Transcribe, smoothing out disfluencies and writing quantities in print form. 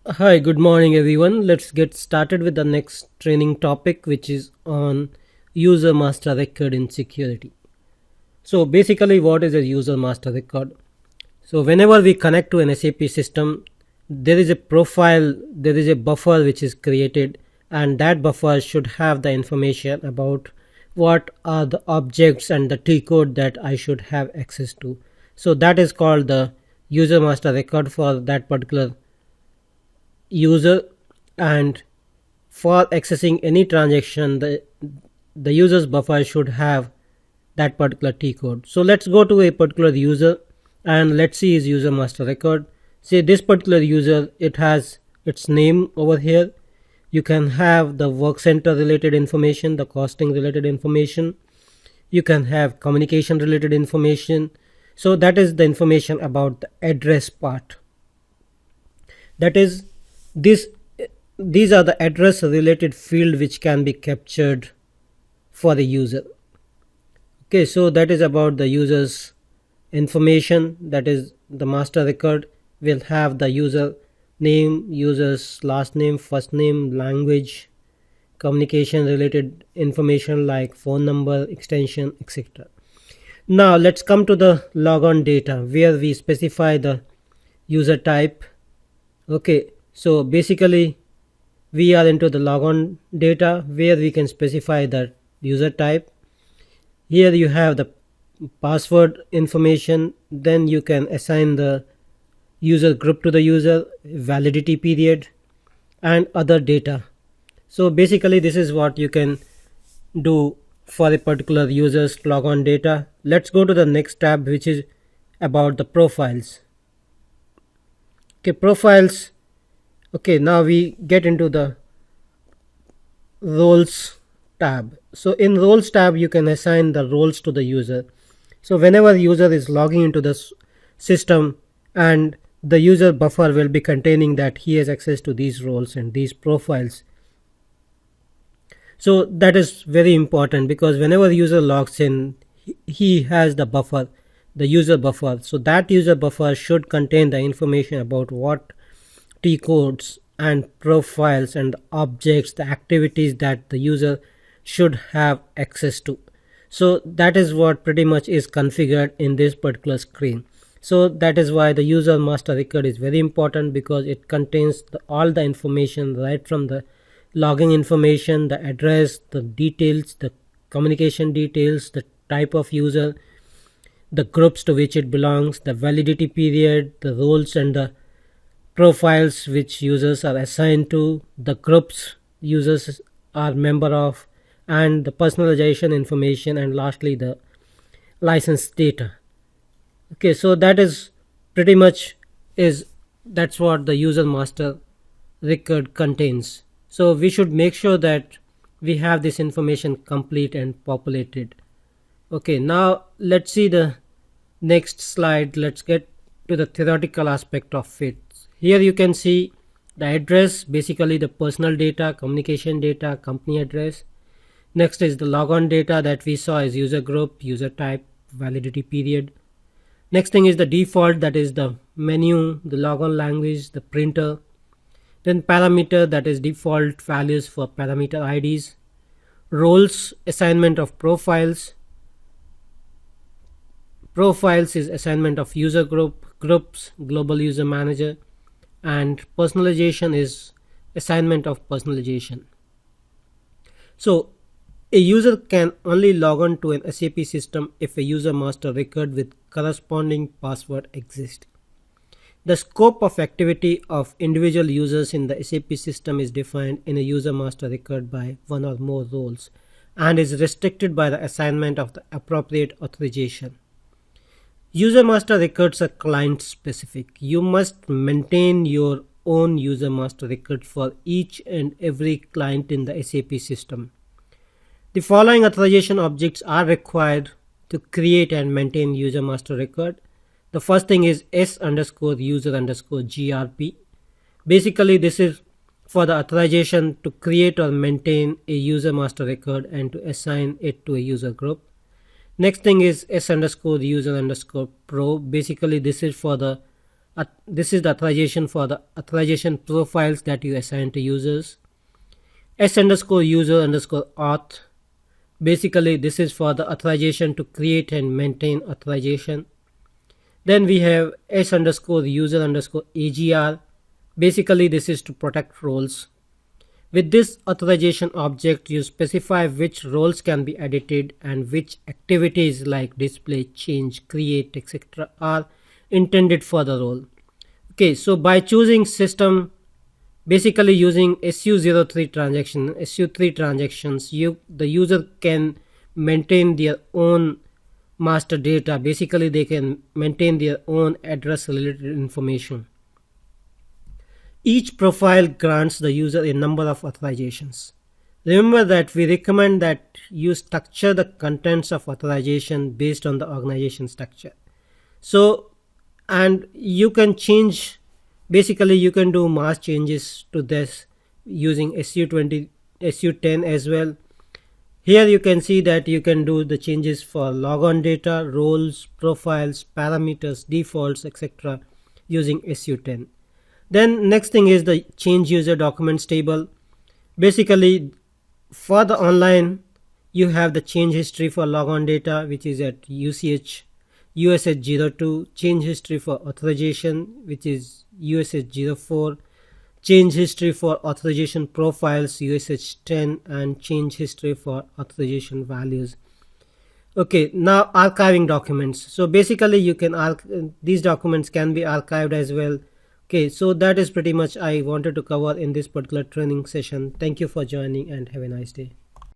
Hi, good morning everyone. Let's get started with the next training topic, which is on user master record in security. So basically, what is a user master record? So whenever we connect to an SAP system, there is a profile, there is a buffer which is created, and that buffer should have the information about what are the objects and the T code that I should have access to. So that is called the user master record for that particular user. And for accessing any transaction, the user's buffer should have that particular T code. So let's go to a particular user and let's see his user master record. Say this particular user, it has its name over here. You can have the work center related information, the costing related information. You can have communication related information. So that is the information about the address part. That is, this these are the address related field which can be captured for the user. Okay, so that is about the user's information. That is, the master record will have the user name, user's last name, first name, language, communication related information like phone number, extension, etc. Now let's come to the logon data where we specify the user type. Okay, so basically we are into the logon data where we can specify the user type. Here you have the password information, then you can assign the user group to the user, validity period, and other data. So basically this is what you can do for a particular user's logon data. Let's go to the next tab, which is about the profiles. Okay, profiles. Okay, now we get into the roles tab. So in roles tab you can assign the roles to the user. So whenever user is logging into the system, and the user buffer will be containing that he has access to these roles and these profiles. So that is very important because whenever user logs in, he has the buffer, the user buffer. So that user buffer should contain the information about what T codes and profiles and objects, the activities that the user should have access to. So that is what pretty much is configured in this particular screen. So that is why the user master record is very important, because it contains all the information right from the login information, the address, the details, the communication details, the type of user, the groups to which it belongs, the validity period, the roles and the profiles which users are assigned to, the groups users are member of, and the personalization information, and lastly the license data. Okay, so that is pretty much is that's what the user master record contains. So we should make sure that we have this information complete and populated. Okay, now let's see the next slide. Let's get to the theoretical aspect of it. Here you can see the address, basically the personal data, communication data, company address. Next is the logon data that we saw as user group, user type, validity period. Next thing is the default, that is the menu, the logon language, the printer. Then parameter, that is default values for parameter IDs. Roles, assignment of profiles. Profiles is assignment of user group, groups, global user manager, and personalization is assignment of personalization. So a user can only log on to an SAP system if a user master record with corresponding password exists. The scope of activity of individual users in the SAP system is defined in a user master record by one or more roles and is restricted by the assignment of the appropriate authorization. User master records are client specific. You must maintain your own user master record for each and every client in the SAP system. The following authorization objects are required to create and maintain user master record. The first thing is s_user_grp. Basically this is for the authorization to create or maintain a user master record and to assign it to a user group. Next thing is s_user_pro. Basically this is for the This is the authorization for the authorization profiles that you assign to users. S underscore user underscore auth. Basically, this is for the authorization to create and maintain authorization. Then we have S underscore user underscore AGR. Basically, this is to protect roles. With this authorization object, you specify which roles can be edited and which activities like display, change, create, etc. are intended for the role. Okay, so by choosing system, basically using SU03 transaction, SU3 transactions, the user can maintain their own master data. Basically, they can maintain their own address related information. Each profile grants the user a number of authorizations. Remember that we recommend that you structure the contents of authorization based on the organization structure. So, and you can change, basically you can do mass changes to this using SU20, SU10 as well. Here you can see that you can do the changes for logon data, roles, profiles, parameters, defaults, etc. using SU10. Then next thing is the change user documents table. Basically, for the online, you have the change history for logon data, which is at USH02, change history for authorization, which is USH04, change history for authorization profiles, USH10, and change history for authorization values. Okay, now archiving documents. So basically you can these documents can be archived as well. Okay, so that is pretty much I wanted to cover in this particular training session. Thank you for joining and have a nice day.